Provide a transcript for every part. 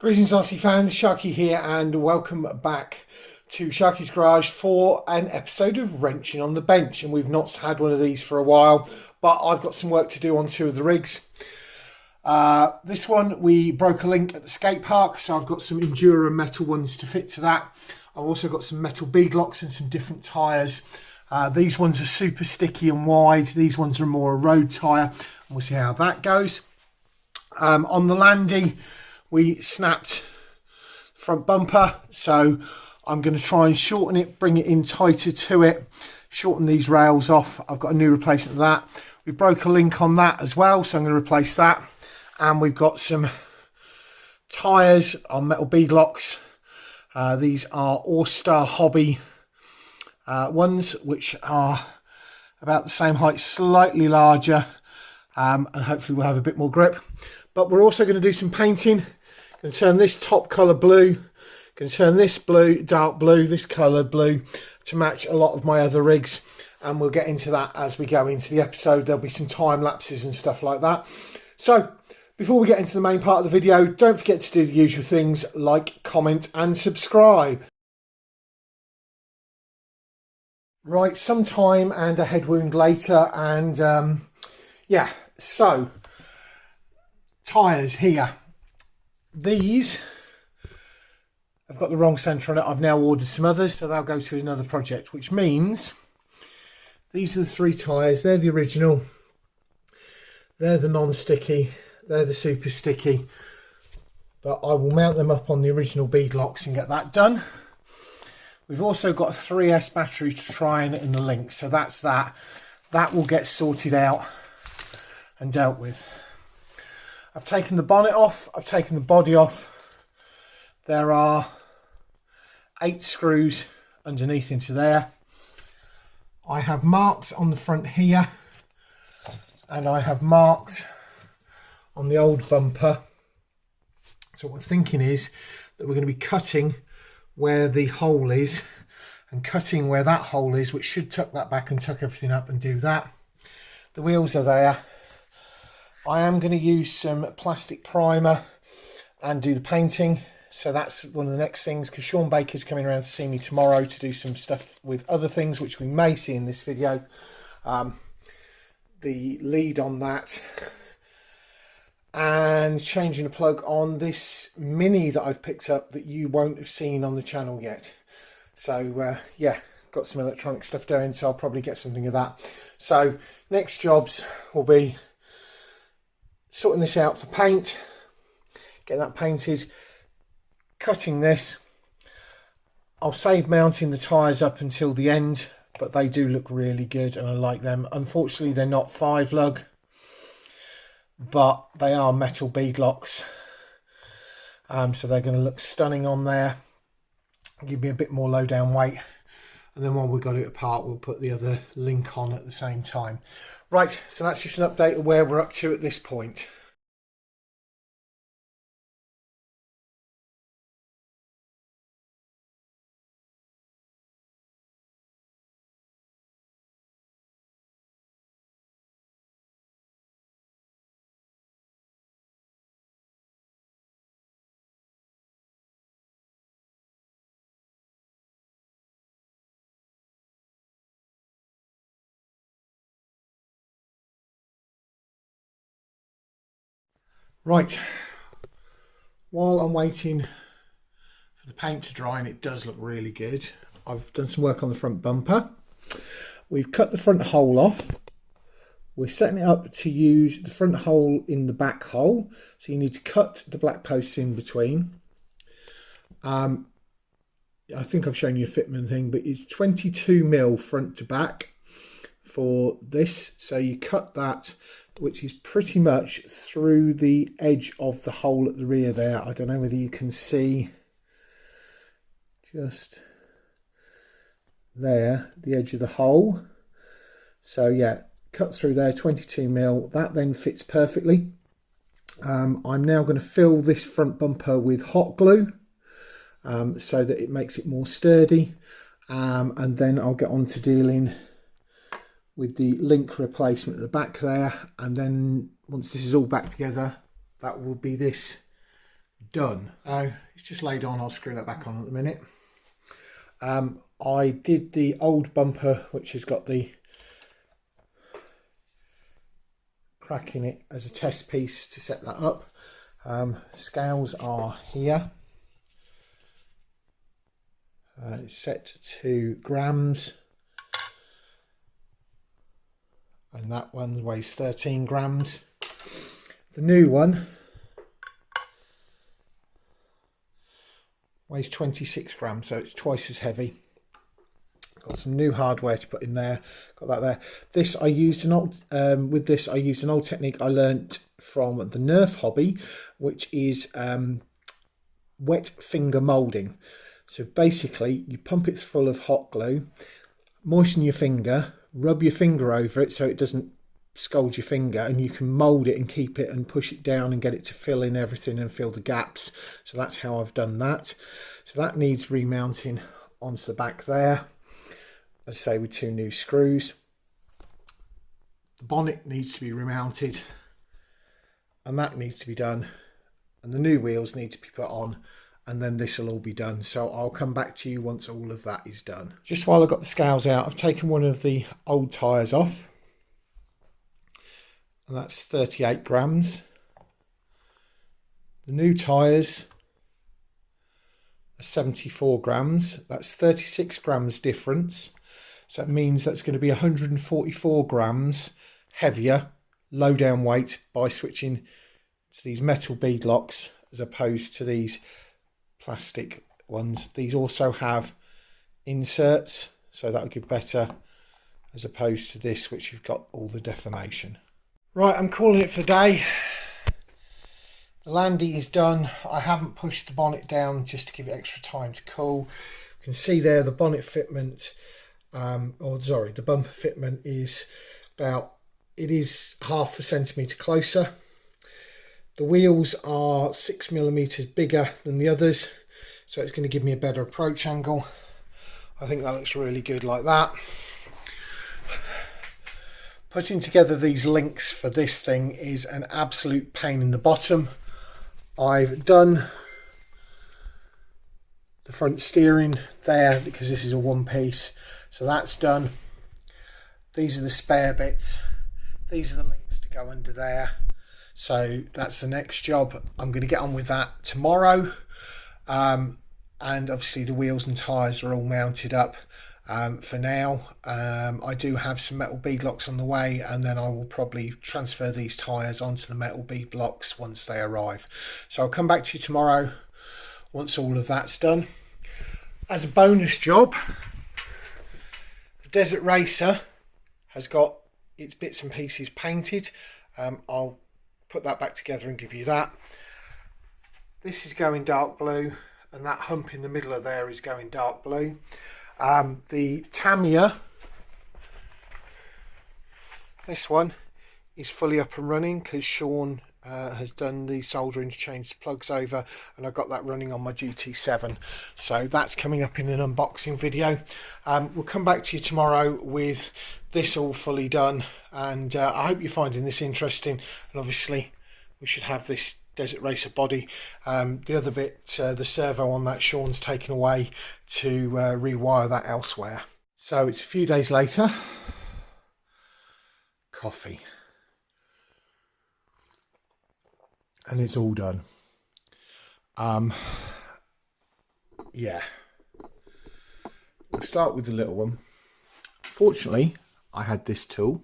Greetings RC fans, Sharky here and welcome back to Sharky's Garage for an episode of Wrenching on the Bench. And we've not had one of these for a while, but I've got some work to do on two of the rigs. This one we broke a link at the skate park, so I've got some Enduro metal ones to fit to that. I've also got some metal bead locks and some different tyres. These ones are super sticky and wide, these ones are more a road tyre, and we'll see how that goes. On the Landy, we snapped front bumper, so I'm going to try and shorten it, bring it in tighter to it, shorten these rails off. I've got a new replacement of that. We broke a link on that as well, so I'm going to replace that. And we've got some tyres on metal bead locks. These are All-Star Hobby ones, which are about the same height, slightly larger, and hopefully we'll have a bit more grip. But we're also going to do some painting. Going to turn this top colour blue, going to turn this blue, dark blue, this colour blue to match a lot of my other rigs, and we'll get into that as we go into the episode. There'll be some time lapses and stuff like that. So before we get into the main part of the video, don't forget to do the usual things like, comment and subscribe. Right, some time and a head wound later, and yeah, so tyres here. These have got the wrong centre on it. I've now ordered some others, so they'll go to another project, which means these are the three tyres. They're the original, they're the non-sticky, they're the super sticky, but I will mount them up on the original bead locks and get that done. We've also got a 3S battery to try in the link, so that's that will get sorted out and dealt with. I've taken the bonnet off, I've taken the body off. There are 8 screws underneath into there. I have marked on the front here, and I have marked on the old bumper. So what we're thinking is that we're going to be cutting where the hole is and cutting where that hole is, which should tuck that back and tuck everything up and do that. The wheels are there. I am going to use some plastic primer and do the painting, so that's one of the next things, because Sean Baker's coming around to see me tomorrow to do some stuff with other things which we may see in this video. The lead on that, and changing a plug on this Mini that I've picked up that you won't have seen on the channel yet. So yeah, got some electronic stuff doing, so I'll probably get something of that. So next jobs will be sorting this out for paint, getting that painted, cutting this. I'll save mounting the tyres up until the end, but they do look really good and I like them. Unfortunately they're not 5 lug, but they are metal bead locks, so they're going to look stunning on there, give me a bit more low down weight, and then when we've got it apart we'll put the other link on at the same time. Right, so that's just an update of where we're up to at this point. Right, while I'm waiting for the paint to dry, and it does look really good, I've done some work on the front bumper. We've cut the front hole off. We're setting it up to use the front hole in the back hole, so you need to cut the black posts in between. I think I've shown you a fitment thing, but it's 22mm front to back for this, so you cut that, which is pretty much through the edge of the hole at the rear there. I don't know whether you can see just there, the edge of the hole. So yeah, cut through there, 22mm. That then fits perfectly. I'm now going to fill this front bumper with hot glue, so that it makes it more sturdy, and then I'll get on to dealing with the link replacement at the back there, and then once this is all back together, that will be this done. Oh, it's just laid on. I'll screw that back on at the minute. I did the old bumper, which has got the crack in it, as a test piece to set that up. Scales are here. It's set to grams, and that one weighs 13 grams. The new one weighs 26 grams, so it's twice as heavy. Got some new hardware to put in there. Got that there. This I used an old with this I used an old technique I learnt from the Nerf hobby, which is wet finger moulding. So basically, you pump it full of hot glue, moisten your finger, rub your finger over it so it doesn't scald your finger, and you can mould it and keep it and push it down and get it to fill in everything and fill the gaps. So that's how I've done that. So that needs remounting onto the back there, as I say, with 2 new screws. The bonnet needs to be remounted, and that needs to be done, and the new wheels need to be put on, and then this will all be done. So I'll come back to you once all of that is done. Just while I've got the scales out, I've taken one of the old tyres off, and that's 38 grams. The new tyres are 74 grams. That's 36 grams difference. So that means that's going to be 144 grams heavier, low down weight, by switching to these metal bead locks as opposed to these plastic ones. These also have inserts, so that'll give better, as opposed to this, which you've got all the deformation. Right, I'm calling it for the day. The Landy is done. I haven't pushed the bonnet down just to give it extra time to cool. You can see there the bonnet fitment, the bumper fitment is about, it is half a centimetre closer. The wheels are 6mm bigger than the others, so it's going to give me a better approach angle. I think that looks really good like that. Putting together these links for this thing is an absolute pain in the bottom. I've done the front steering there because this is a one piece, so that's done. These are the spare bits. These are the links to go under there. So that's the next job. I'm going to get on with that tomorrow. And obviously the wheels and tyres are all mounted up for now. I do have some metal bead locks on the way, and then I will probably transfer these tyres onto the metal bead locks once they arrive. So I'll come back to you tomorrow once all of that's done. As a bonus job, the Desert Racer has got its bits and pieces painted. I'll put that back together and give you that. This is going dark blue, and that hump in the middle of there is going dark blue. The Tamiya, this one, is fully up and running because Sean has done the soldering to change the plugs over, and I've got that running on my GT7. So that's coming up in an unboxing video. We'll come back to you tomorrow with this all fully done, and I hope you're finding this interesting. And obviously we should have this Desert Racer body. The other bit, the servo on that, Sean's taken away to rewire that elsewhere. So it's a few days later. Coffee. And it's all done. Yeah. We'll start with the little one. Fortunately, I had this tool.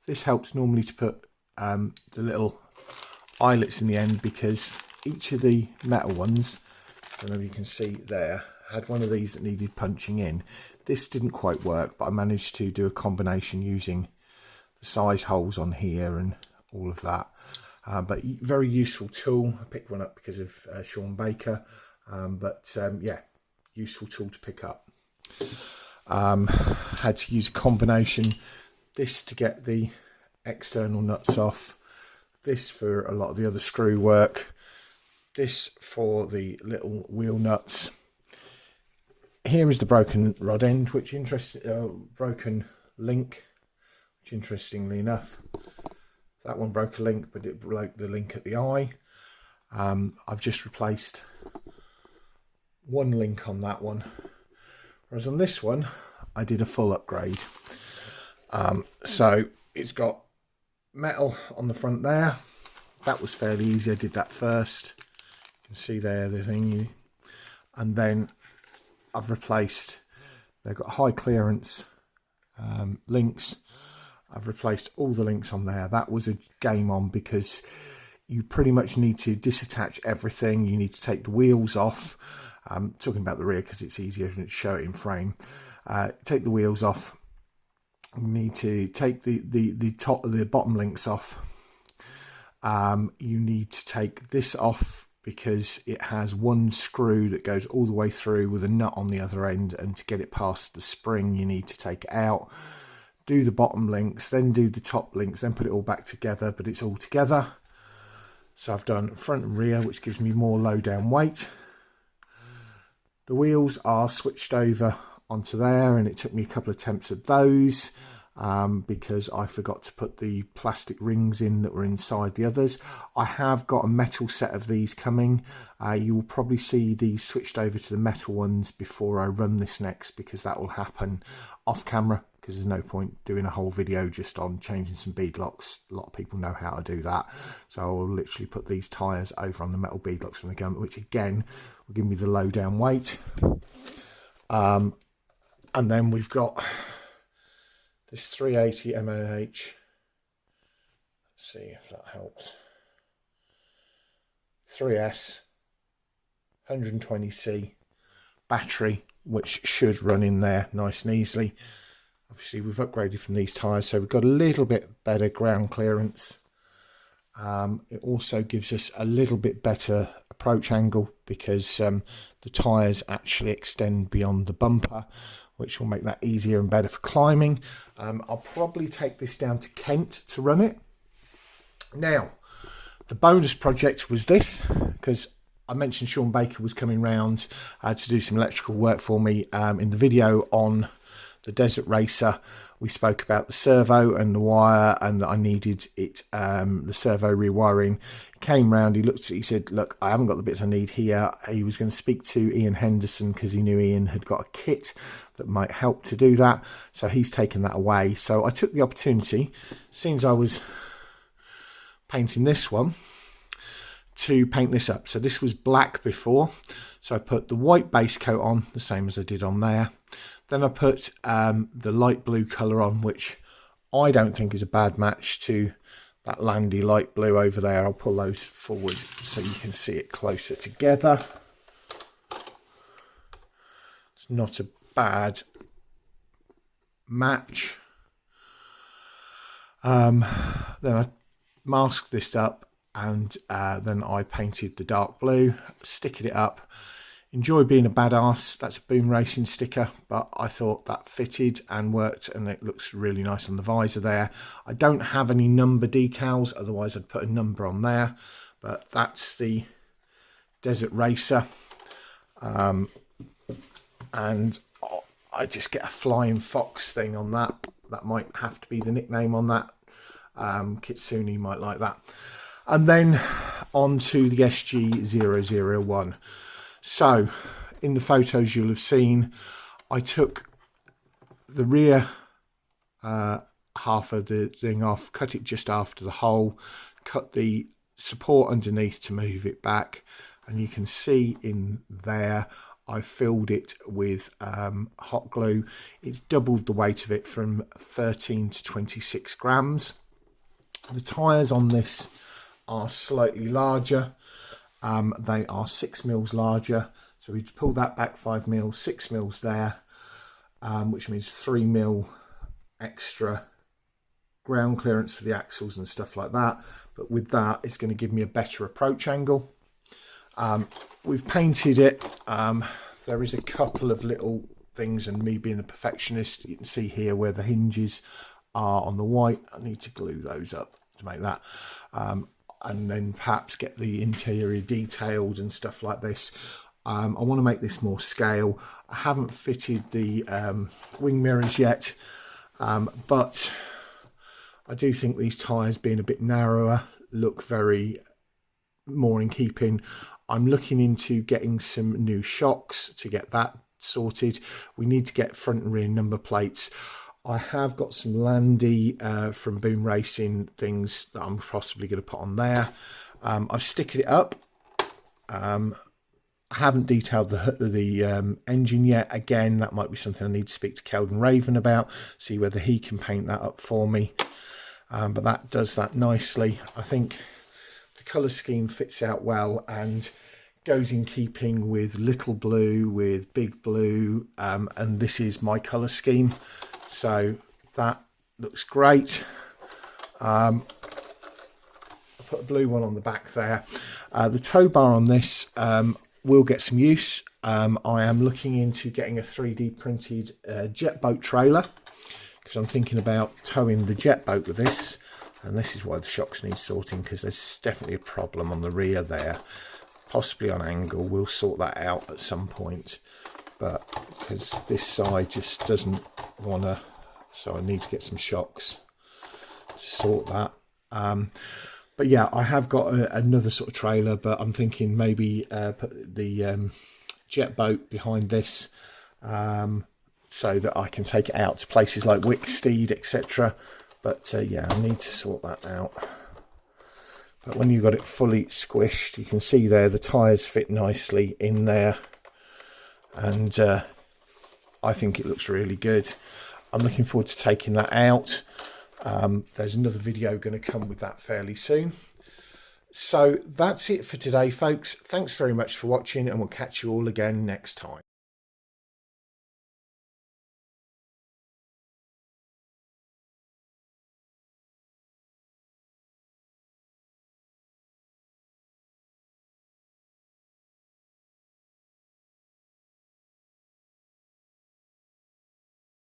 This helps normally to put the little eyelets in the end, because each of the metal ones, I don't know if you can see there, had one of these that needed punching in. This didn't quite work, but I managed to do a combination using the size holes on here and all of that. But very useful tool. I picked one up because of Sean Baker, yeah, useful tool to pick up. Had to use a combination, this to get the external nuts off, this for a lot of the other screw work, this for the little wheel nuts. Here is the broken rod end, which broken link, which interestingly enough, that one broke a link, but it broke the link at the eye. I've just replaced one link on that one, whereas on this one I did a full upgrade. So it's got metal on the front there. That was fairly easy. I did that first. You can see there the thing, and then I've replaced, they've got high clearance links. I've replaced all the links on there. That was a game on, because you pretty much need to disattach everything. You need to take the wheels off. I'm talking about the rear because it's easier to show it in frame. Take the wheels off. You need to take the bottom links off. You need to take this off because it has one screw that goes all the way through with a nut on the other end, and to get it past the spring you need to take it out. Do the bottom links, then do the top links, then put it all back together, but it's all together. So I've done front and rear, which gives me more low down weight. The wheels are switched over onto there, and it took me a couple of attempts at those because I forgot to put the plastic rings in that were inside the others. I have got a metal set of these coming. You will probably see these switched over to the metal ones before I run this next, because that will happen off camera, because there's no point doing a whole video just on changing some bead locks. A lot of people know how to do that. So I'll literally put these tyres over on the metal bead locks from the gun, which again will give me the low down weight. And then we've got this 380 mAh. Let's see if that helps. 3S 120C battery, which should run in there nice and easily. Obviously we've upgraded from these tyres, so we've got a little bit better ground clearance. It also gives us a little bit better approach angle, because the tyres actually extend beyond the bumper, which will make that easier and better for climbing. I'll probably take this down to Kent to run it. Now, the bonus project was this, because I mentioned Sean Baker was coming round to do some electrical work for me. In the video on the Desert Racer, we spoke about the servo and the wire, and that I needed it, the servo rewiring. He came round, he looked at it, he said, look, I haven't got the bits I need here. He was going to speak to Ian Henderson, because he knew Ian had got a kit that might help to do that. So he's taken that away. So I took the opportunity, since I was painting this one, to paint this up. So this was black before, so I put the white base coat on, the same as I did on there. Then I put the light blue colour on, which I don't think is a bad match to that Landy light blue over there. I'll pull those forward so you can see it closer together. It's not a bad match. Then I masked this up, and then I painted the dark blue, sticking it up. Enjoy being a badass. That's a Boom Racing sticker, but I thought that fitted and worked, and it looks really nice on the visor there. I don't have any number decals, otherwise I'd put a number on there, but that's the Desert Racer. And I just get a Flying Fox thing on that. That might have to be the nickname on that. Kitsune might like that. And then on to the SG-1001. So in the photos you'll have seen, I took the rear half of the thing off, cut it just after the hole, cut the support underneath to move it back, and you can see in there I filled it with hot glue. It's doubled the weight of it from 13 to 26 grams. The tyres on this are slightly larger. They are 6 mils larger, so we pull that back 5 mils, 6 mils there, which means 3 mil extra ground clearance for the axles and stuff like that. But with that, it's going to give me a better approach angle. We've painted it. There is a couple of little things, and me being the perfectionist, you can see here where the hinges are on the white. I need to glue those up to make that. And then perhaps get the interior detailed and stuff like this. I want to make this more scale. I haven't fitted the wing mirrors yet, but I do think these tyres being a bit narrower look very more in keeping. I'm looking into getting some new shocks to get that sorted. We need to get front and rear number plates. I have got some Landy from Boom Racing things that I'm possibly going to put on there. I've sticked it up. I haven't detailed the engine yet. Again, that might be something I need to speak to Keldon Raven about, see whether he can paint that up for me. But that does that nicely. I think the colour scheme fits out well and goes in keeping with little blue, with big blue, and this is my colour scheme. So that looks great. I put a blue one on the back there. The tow bar on this will get some use. I am looking into getting a 3D printed jet boat trailer, because I'm thinking about towing the jet boat with this. And this is why the shocks need sorting, because there's definitely a problem on the rear there, possibly on angle. We'll sort that out at some point, but because this side just doesn't want to, so I need to get some shocks to sort that. But yeah, I have got another sort of trailer, but I'm thinking maybe put the jet boat behind this, so that I can take it out to places like Wicksteed, etc. But yeah, I need to sort that out. But when you've got it fully squished, you can see there the tyres fit nicely in there, and I think it looks really good. I'm looking forward to taking that out. There's another video going to come with that fairly soon. So that's it for today, folks. Thanks very much for watching, and we'll catch you all again next time.